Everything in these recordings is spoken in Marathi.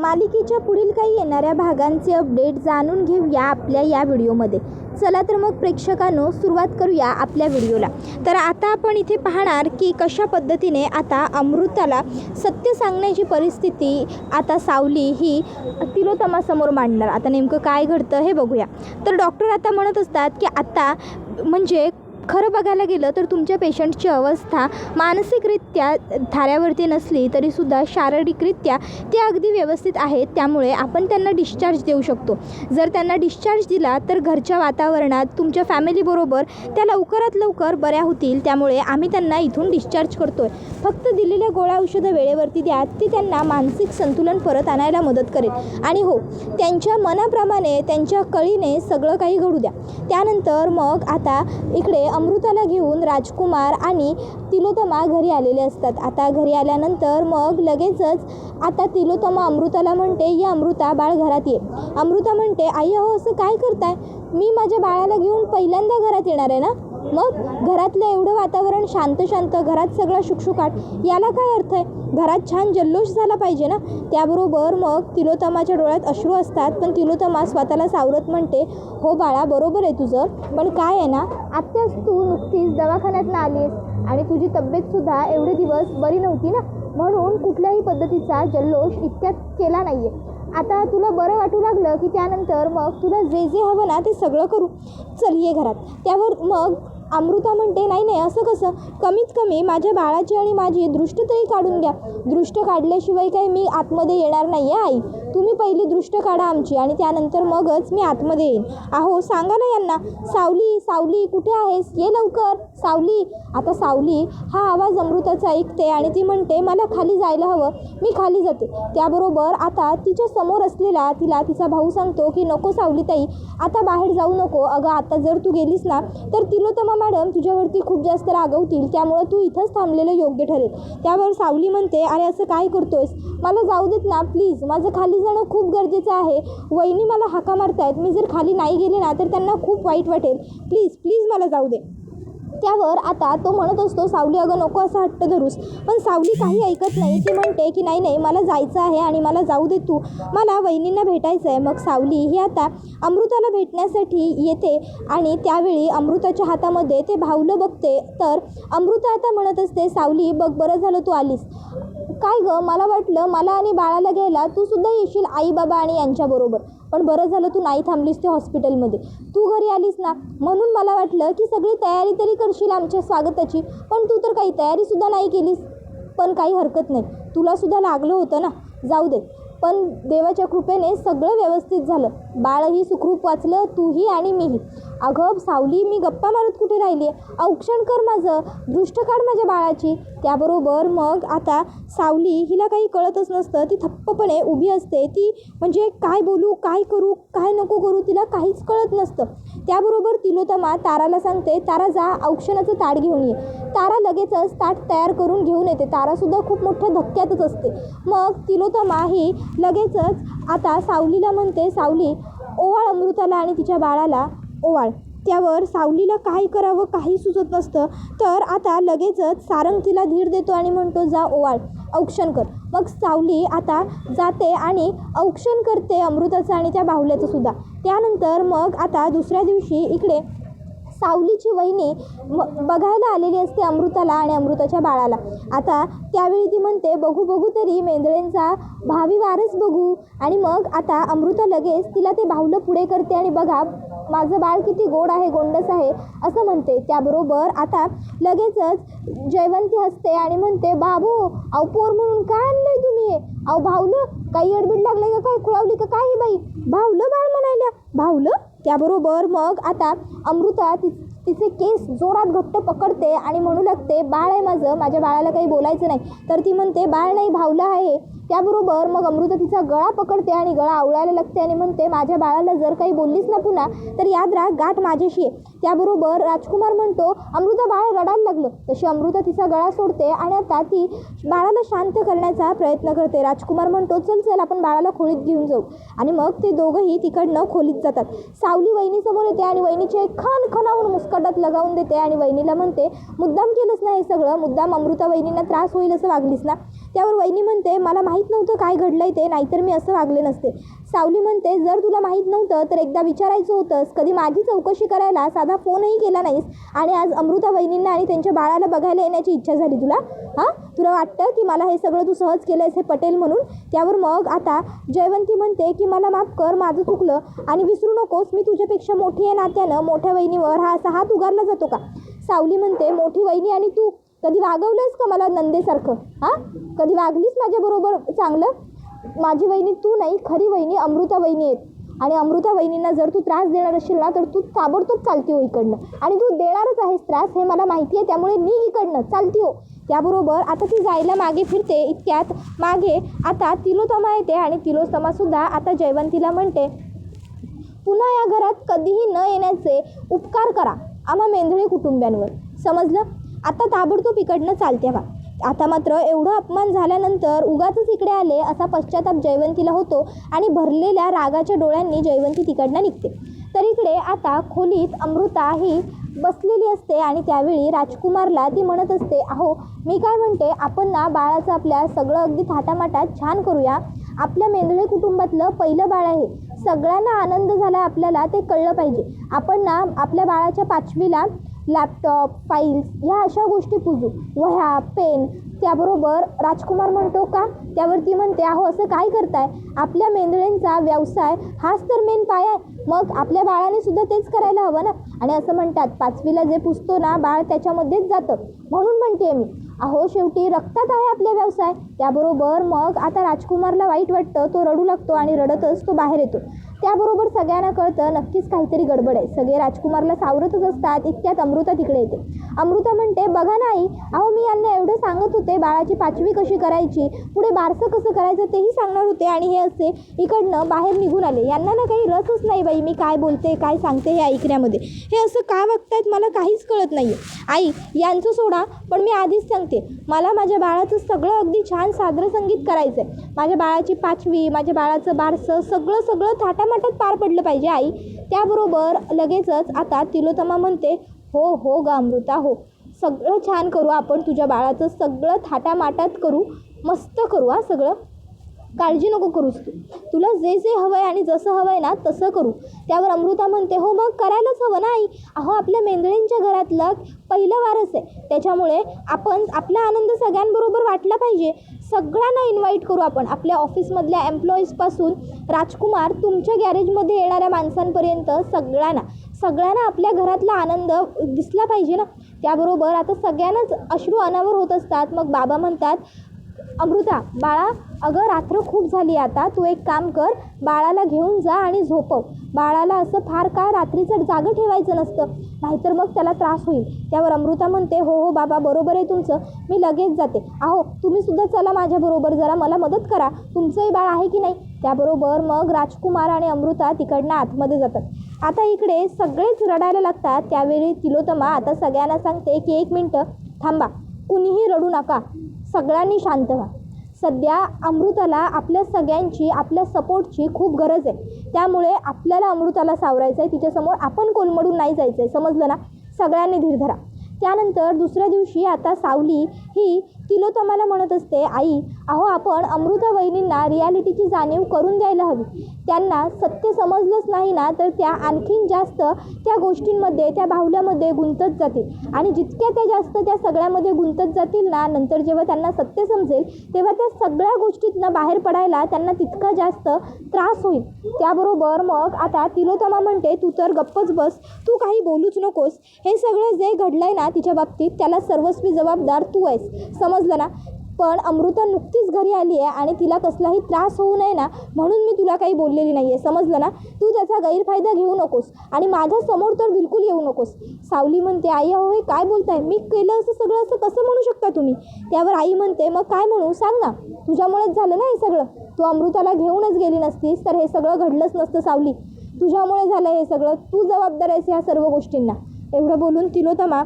मालिकेच्या पुढील काही येणाऱ्या भागांचे अपडेट जाणून घेऊया आपल्या या व्हिडिओमध्ये. चला तर मग प्रेक्षकांनो सुरुवात करूया आपल्या व्हिडिओला. तर आता आपण इथे पाहणार की कशा पद्धतीने आता अमृताला सत्य सांगण्याची परिस्थिती आता सावली ही तिलोत्तमासमोर मांडणार. आता नेमकं काय घडतं हे बघूया. तर डॉक्टर आता म्हणत असतात की आता म्हणजे खरं बघायला गेलं तर तुमच्या पेशंटची अवस्था मानसिकरित्या थाऱ्यावरती नसली तरीसुद्धा शारीरिकरित्या ते अगदी व्यवस्थित आहेत. त्यामुळे आपण त्यांना डिस्चार्ज देऊ शकतो. जर त्यांना डिस्चार्ज दिला तर घरच्या वातावरणात तुमच्या फॅमिलीबरोबर त्या लवकरात लवकर बऱ्या होतील. त्यामुळे आम्ही त्यांना इथून डिस्चार्ज करतो आहे. फक्त दिलेल्या गोळ्या औषधं वेळेवरती द्या. ती त्यांना मानसिक संतुलन परत आणायला मदत करेल. आणि हो, त्यांच्या मनाप्रमाणे त्यांच्या कळीने सगळं काही घडू द्या. त्यानंतर मग आता इकडे अमृताला घेऊन राजकुमार आणि तिलोत्तमा घरी आलेले असतात. आता घरी आल्यानंतर मग लगेचच आता तिलोत्तमा अमृताला म्हणते, ये अमृता, बाळ घरात ये. अमृता म्हणते, आई अहो असं काय करताय? मी माझ्या बाळाला घेऊन पहिल्यांदा घरात येणार आहे ना. मग घरातलं एवढं वातावरण शांत शांत, घरात सगळा शुकशुकाट, याला काय अर्थ आहे? घरात छान जल्लोष झाला पाहिजे ना. त्याबरोबर मग तिलोत्तमाच्या डोळ्यात अश्रू असतात. पण तिलोत्तमा स्वतःला सावरत म्हणते, हो बाळा बरोबर आहे तुझं, पण काय आहे ना, आत्ताच तू नुकतीच दवाखान्यातनं आलीस आणि तुझी तब्येतसुद्धा एवढे दिवस बरी नव्हती ना, म्हणून कुठल्याही पद्धतीचा जल्लोष इतक्यात केला नाही आहे. आता तुला बरं वाटू लागलं की त्यानंतर मग तुला जे जे हवं ना ते सगळं करू. चल ये घरात. त्यावर मग अमृता म्हणते, नाही नाही असं कसं, कमीत कमी माझ्या बाळाची आणि माझी दृष्ट तरी काढून घ्या. दृष्ट काढल्याशिवाय काही मी आतमध्ये येणार नाही आहे आई. तुम्ही पहिली दृष्ट काढा आमची आणि त्यानंतर मगच मी आतमध्ये येईन. अहो सांगा ना यांना, सावली सावली कुठे आहेस, ये लवकर सावली. आता सावली हा आवाज अमृताचा ऐकते आणि ती म्हणते, मला खाली जायला हवं, मी खाली जाते. त्याबरोबर आता तिच्या समोर असलेला तिला तिचा भाऊ सांगतो की नको सावलीताई, आता बाहेर जाऊ नको. अगं आता जर तू गेलीस ना तर तिलोत्तमा मॅडम तुझ्यावरती खूप जास्त रागवतील. त्यामुळं तू इथंच थांबलेलं योग्य ठरेल. त्यावर सावली म्हणते, अरे असं काय करतोयस, मला जाऊ देत ना प्लीज, माझं खाली जाणं खूप गरजेचं आहे. वहिनी मला हाका मारतायत, मी जर खाली नाही गेले ना तर त्यांना खूप वाईट वाटेल. प्लीज प्लीज मला जाऊ दे. त्यावर आता तो म्हणत असतो, सावली अगं नको असं हट्ट धरूस. पण सावली काही ऐकत नाही. ती म्हणते की नाही नाही मला जायचं आहे आणि मला जाऊ दे तू, मला वहिनींना भेटायचं आहे. मग सावली ही आता अमृताला भेटण्यासाठी येते आणि त्यावेळी अमृताच्या हातामध्ये ते भावलं बघते. तर अमृता आता म्हणत असते, सावली बघ बरं झालं तू आलीस. काय गं, मला वाटलं मला आणि बाळाला घ्यायला तू सुद्धा येशील आई बाबा आणि यांच्याबरोबर, पण बरं झालं तू नाही थांबलीस ते हॉस्पिटलमध्ये, तू घरी आलीस ना, म्हणून मला वाटलं की सगळी तयारी तरी करशील आमच्या स्वागताची, पण तू तर काही तयारीसुद्धा नाही केलीस. पण काही हरकत नाही, तुलासुद्धा लागलं होतं ना, जाऊ दे. पण देवाच्या कृपेने सगळं व्यवस्थित झालं. बाळही सुखरूप वाचलं, तूही आणि मीही. अगं सावली, मी गप्पा मारत कुठे राहिली आहे, औक्षण कर माझं, दृष्ट काढ माझ्या बाळाची. त्याबरोबर मग आता सावली हिला काही कळतच नसतं. ती थप्पपणे उभी असते. ती म्हणजे काय बोलू, काय करू, काय नको करू, तिला काहीच कळत नसतं. त्याबरोबर तिलोत्तमा ताराला सांगते, तारा जा औक्षणाचं ताट घेऊन ये. तारा लगेचच ताट तयार करून घेऊन येते. तारासुद्धा खूप मोठ्या धक्क्यातच असते. मग तिलोत्तमा ही लगेचच आता सावलीला म्हणते, सावली ओवाळ अमृताला आणि तिच्या बाळाला ओवाळ. त्यावर सावलीला काय करावं काही सुचत नसतं. तर आता लगेचच सारंग तिला धीर देतो आणि म्हणतो, जा ओवाळ, औक्षण कर. मग सावली आता जाते आणि औक्षण करते अमृताचं आणि त्या बाहुल्याचं सुद्धा. त्यानंतर मग आता दुसऱ्या दिवशी इकडे सावलीची वहिनी बघायला आलेली असते अमृताला आणि अमृताच्या बाळाला. आता त्यावेळी ती म्हणते, बघू बघू तरी मेंदळेंचा भावी वारस बघू. आणि मग आता अमृता लगेच तिला ते बाहुलं पुढे करते आणि बघा माझं बाळ किती गोड आहे, गोंडस आहे असं म्हणते. त्याबरोबर आता लगेचच जयवंती हसते आणि म्हणते, बाबू अहो पोर म्हणून काय आणलंय तुम्ही, अहो भावलं, काही अडबीड लागलंय का, काय खुळावली का काही बाई, भावलं बाळ म्हणायला, भावलं. त्याबरोबर मग आता अमृता तिचे केस जोरात घट्ट पकडते आणि म्हणू लागते, बाळ आहे माझं, माझ्या बाळाला काही बोलायचं नाही. तर ती म्हणते, बाळ नाही भावलं आहे. त्याबरोबर मग अमृता तिचा गळा पकडते आणि गळा आवळायला लागते आणि म्हणते, माझ्या बाळाला जर काही बोललीस ना पुन्हा तर याद राहा गाठ माझ्याशी आहे. त्याबरोबर राजकुमार म्हणतो, अमृता बाळ रडायला लागलं. तशी अमृता तिचा गळा सोडते आणि आता ती बाळाला शांत करण्याचा प्रयत्न करते. राजकुमार म्हणतो, चल चल आपण बाळाला खोलीत घेऊन जाऊ. आणि मग ते दोघंही तिकडनं खोलीत जातात. सावली वहिनीसमोर येते आणि वहिनीचे खान खणावून मुस्कटात लगावून देते आणि वहिनीला म्हणते, मुद्दाम केलंच नाही हे सगळं, मुद्दाम अमृता वहिनींना त्रास होईल असं वागलीस ना. त्यावर वहिनी म्हणते मला माहीत नव्हतं काय घडलंय ते, नाहीतर मी असं वागले नसते. सावली म्हणते जर तुला माहीत नव्हतं तर एकदा विचारायचं होतंस, कधी माझी चौकशी करायला साधा फोनही केला नाहीस आणि आज अमृता वहिनींना आणि त्यांच्या बाळाला बघायला येण्याची इच्छा झाली तुला. तुला वाटतं की मला हे सगळं तू सहज केलंयस हे पटेल म्हणून. त्यावर मग आता जयवंती म्हणते की मला माफ कर, माझं चुकलं आणि विसरू नकोस मी तुझ्यापेक्षा मोठी आहे नात्यानं मोठ्या वहिनीवर हा असा हात उगारला जातो का. सावली म्हणते मोठी वहिनी आणि तू कधी वागवलंयस का मला नंदेसारखं? कधी वागलीस माझ्याबरोबर चांगलं? माझी वहिनी तू नाही, खरी वहिनी अमृता वहिनी आहेत आणि अमृता वहिनींना जर तू त्रास देणार असशील ना तर तू ताबडतोब चालती हो इकडनं आणि तू देणारच आहेस त्रास हे मला माहिती आहे, त्यामुळे मी इकडनं चालती हो. त्याबरोबर आता ती जायला मागे फिरते, इतक्यात मागे आता तिलोत्तमा येते आणि तिलोत्तमासुद्धा आता जयवंतीला म्हणते पुन्हा या घरात कधीही न येण्याचे उपकार करा आम्हा मेंढळे कुटुंबियांवर, समजलं? आता ताबडतोब इकडनं चालत्या बा. आता मात्र एवढं अपमान झाल्यानंतर उगाचच इकडे आले असा पश्चाताप जयवंतीला होतो आणि भरलेल्या रागाच्या डोळ्यांनी जयवंती तिकडनं निघते. तर इकडे आता खोलीत अमृता ही बसलेली असते आणि त्यावेळी राजकुमारला ती म्हणत असते अहो मी काय म्हणते आपण ना बाळाचं आपल्या सगळं अगदी थाटामाटात छान करूया. आपल्या मेंढळे कुटुंबातलं पहिलं बाळ आहे, सगळ्यांना आनंद झाला आपल्याला ते कळलं पाहिजे. आपण ना आपल्या बाळाच्या 5वीला लॅपटॉप फाईल्स ह्या अशा गोष्टी पुजू, वह्या पेन. त्याबरोबर राजकुमार म्हणतो का, त्यावरती म्हणते अहो असं काय करताय, आपल्या मेंढळ्यांचा व्यवसाय हाच तर मेन पाया आहे, मग आपल्या बाळाने सुद्धा तेच करायला हवं ना. आणि असं म्हणतात 5वीला जे पुजतो ना बाळ त्याच्यामध्येच जातं, म्हणून म्हणते मी अहो शेवटी रक्तात आहे आपले व्यवसाय. त्याबरोबर मग आता राजकुमारला वाईट वाटतं, तो रडू लागतो आणि रडतच तो बाहेर येतो. त्याबरोबर सगळ्यांना कळतं नक्कीच काहीतरी गडबड आहे, सगळे राजकुमारला सावरतच असतात. इतक्यात अमृता तिकडे येते. अमृता म्हणते बघा नाही अहो मी यांना एवढं सांगत होते बाळाची 5वी कशी करायची, पुढे बारसं कसं करायचं तेही सांगणार होते आणि हे असे इकडनं बाहेर निघून आले. यांना ना काही रसच नाही बाई मी काय बोलते काय सांगते हे ऐकण्यामध्ये, हे असं का वागतायत मला काहीच कळत नाही. आई यांचं सोडा, पण मी आधीच सांगते मला माझ्या बाळाचं सगळं अगदी छान सादर संगीत करायचं आहे. माझ्या बाळाची 5वी, माझ्या बाळाचं बारसं सगळं थाटामाटात पार पडलं पाहिजे आई. त्याबरोबर लगेचच आता तिलोत्तमा म्हणते हो हो गा अमृता हो, सगळं छान करू आपण, तुझ्या बाळाचं सगळं थाटामाटात करू, मस्त करू सगळं, काळजी नको करूस तू, तुला जे जे हवं आहे आणि जसं हवं आहे ना तसं करू. त्यावर अमृता म्हणते हो मग करायलाच हवं ना आई, अहो आपल्या मेंढळींच्या घरातलं पहिलं वारस आहे, त्याच्यामुळे आपण आपला आनंद सगळ्यांबरोबर वाटला पाहिजे. सगळ्यांना इन्व्हाइट करू आपण, आपल्या ऑफिसमधल्या एम्प्लॉईजपासून राजकुमार तुमच्या गॅरेजमध्ये येणाऱ्या माणसांपर्यंत सगळ्यांना आपल्या घरातला आनंद दिसला पाहिजे ना. त्याबरोबर आता सगळ्यांनाच अश्रू अनावर होत असतात. मग बाबा म्हणतात अमृता बाळा अगं रात्र खूप झाली, आता तू एक काम कर, बाळाला घेऊन जा आणि झोपव. बाळाला असं फार काळ रात्रीचं जागं ठेवायचं नसतं, नाहीतर मग त्याला त्रास होईल. त्यावर अमृता म्हणते हो हो बाबा बरोबर आहे तुमचं, मी लगेच जाते. अहो तुम्ही सुद्धा चला माझ्याबरोबर, जरा मला मदत करा, तुमचंही बाळ आहे की नाही. त्याबरोबर मग राजकुमार आणि अमृता तिकडनं आतमध्ये जातात. आता इकडे सगळेच रडायला लागतात. त्यावेळी तिलोत्तमा आता सगळ्यांना सांगते की 1 मिनटं थांबा, कुणीही रडू नका, सगळ्यांनी शांत व्हा. सध्या अमृताला आपल्या सगळ्यांची आपल्या सपोर्टची खूप गरज आहे, त्यामुळे आपल्याला अमृताला सावरायचं आहे, तिच्यासमोर आपण कोलमडून नाही जायचं आहे, समजलं ना. सगळ्यांनी धीर धरा. त्यानंतर दुसऱ्या दिवशी आता सावली ही तिलोत्तमाला म्हणत असते आई अहो आपण अमृता वहिनींना रियालिटीची जाणीव करून द्यायला हवी. त्यांना सत्य समजलंच नाही ना तर त्या आणखीन जास्त त्या गोष्टींमध्ये त्या बाहुल्यामध्ये गुंतत जातील आणि जितक्या त्या जास्त त्या सगळ्यामध्ये गुंतत जातील ना, नंतर जेव्हा त्यांना सत्य समजेल तेव्हा त्या सगळ्या गोष्टीतनं बाहेर पडायला त्यांना तितका जास्त त्रास होईल. त्याबरोबर मग आता तिलोत्तमा म्हणते तू तर गप्पच बस, तू काही बोलूच नकोस, हे सगळं जे घडलंय ना तिच्या बाबतीत त्याला सर्वस्वी जबाबदार तू आहेस, समजलं ना. पण अमृता नुकतीच घरी आली आहे आणि तिला कसलाही त्रास होऊ नये ना म्हणून मी तुला काही बोललेली नाही आहे, समजलं ना. तू त्याचा गैरफायदा घेऊ नकोस आणि माझ्या समोर तर बिलकुल येऊ नकोस. सावली म्हणते आई अहो हे काय बोलताय, मी केलं असं सगळं असं कसं म्हणू शकता तुम्ही. त्यावर आई म्हणते मग काय म्हणू सांग ना, तुझ्यामुळेच झालं ना हे सगळं, तू अमृताला घेऊनच गेली नसतीस तर हे सगळं घडलंच नसतं सावली, तुझ्यामुळे झालं हे सगळं, तू जबाबदार आहेस ह्या सर्व गोष्टींना. एवढं बोलून तिलोत्तमा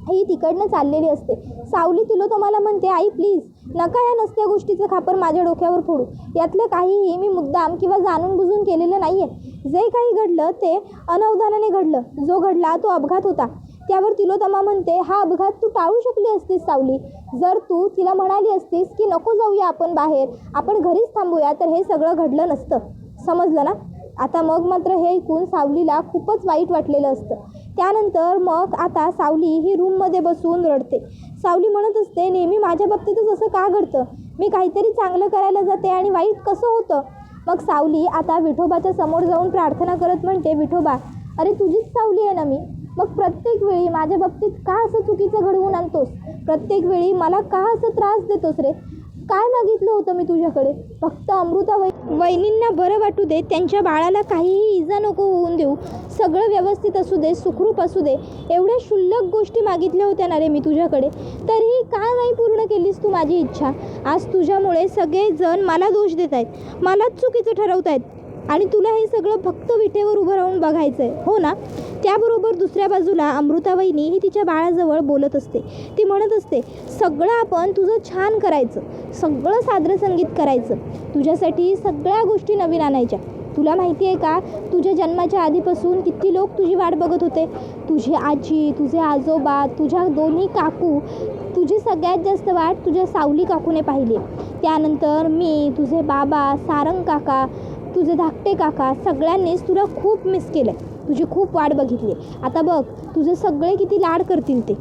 ही तिकडनं चाललेली असते. सावली तिलोत्तमाला म्हणते आई प्लीज नका या नसत्या गोष्टीचं खापर माझ्या डोक्यावर फोडू, यातलं काहीही मी मुद्दाम किंवा जाणून बुजून केलेलं नाही आहे. जे काही घडलं ते अनवधानाने घडलं, जो घडला तो अपघात होता, त्यावर तिलोत्तमा म्हणते, हा अपघात तू टाळू शकली असतीस सावली. जर तू तिला म्हणाली असतीस की नको जाऊया आपण बाहेर, आपण घरीच थांबूया, तर हे सगळं घडलं नसतं. समजलं ना? आता मग मात्र हे ऐकून सावलीला खूपच वाईट वाटलेलं असतं. त्यानंतर मग आता सावली ही रूममध्ये बसून रडते. सावली म्हणत असते, नेहमी माझ्या बाबतीतच असं का घडतं? मी काहीतरी चांगलं करायला जाते आणि वाईट कसं होतं? मग सावली आता विठोबाच्या समोर जाऊन प्रार्थना करत म्हणते, विठोबा, अरे तुझीच सावली आहे ना मी. मग प्रत्येक वेळी माझ्या बाबतीत का असं चुकीचं घडवून आणतोस? प्रत्येक वेळी मला का असं त्रास देतोस रे? काय मागितलं होतं मी तुझ्याकडे? फक्त अमृता वहिनींना बरं वाटू दे, त्यांच्या बाळाला काहीही इजा नको होऊन देऊ, सगळं व्यवस्थित असू दे, सुखरूप असू दे, एवढ्या क्षुल्लक गोष्टी मागितल्या होत्या ना रे मी तुझ्याकडे. तरीही का नाही पूर्ण केलीस तू माझी इच्छा? आज तुझ्यामुळे सगळेजण मला दोष देत आहेत, मलाच चुकीचं ठरवत आहेत आणि तुला हे सगळं फक्त विटेवर उभं राहून बघायचं आहे, हो ना? त्याबरोबर दुसऱ्या बाजूला अमृता वहिनी ही तिच्या बाळाजवळ बोलत असते. ती म्हणत असते, सगळं आपण तुझं छान करायचं, सगळं सादरसंगीत करायचं, तुझ्यासाठी सगळ्या गोष्टी नवीन आणायच्या. तुला माहिती आहे का, तुझ्या जन्माच्या आधीपासून किती लोक तुझी वाट बघत होते. तुझी आजी, तुझे आजोबा, तुझ्या दोन्ही काकू, तुझी सगळ्यात जास्त वाट तुझ्या सावली काकूने पाहिली. त्यानंतर मी, तुझे बाबा, सारंग काका, तुझे धाकटे काका, सगळ्यांनीच तुला खूप मिस केलं आहे, तुझी खूप वाट बघितली. आता बघ, तुझे सगळे किती लाड करतील ते,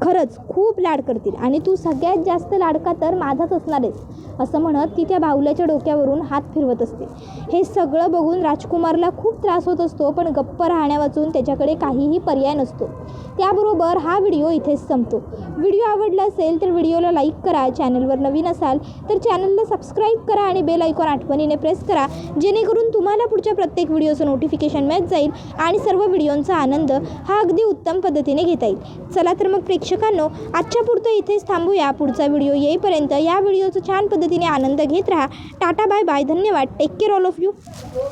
खरंच खूप लाड करतील आणि तू सगळ्यात जास्त लाडका तर माझाच असणार आहेस, असं म्हणत ती त्या बाहुल्याच्या डोक्यावरून हात फिरवत असते. हे सगळं बघून राजकुमारला खूप त्रास होत असतो, पण गप्प राहण्यावाचून त्याच्याकडे काहीही पर्याय नसतो. त्याबरोबर हा व्हिडिओ इथेच संपतो. व्हिडिओ आवडला असेल तर व्हिडिओला लाईक करा, चॅनलवर नवीन असाल तर चॅनलला सबस्क्राईब करा आणि बेल आयकॉन आठवणीने प्रेस करा, जेणेकरून तुम्हाला पुढच्या प्रत्येक व्हिडिओचं नोटिफिकेशन मिळत जाईल आणि सर्व व्हिडिओंचा आनंद हा अगदी उत्तम पद्धतीने घेता येईल. चला तर मग प्रेक्षकांनो, आजच्या पुरतं इथेच थांबूया. पुढचा व्हिडिओ येईपर्यंत या व्हिडिओचा छान पद्धतीने आनंद घेत राहा. टाटा, बाय बाय, धन्यवाद, take care all of you.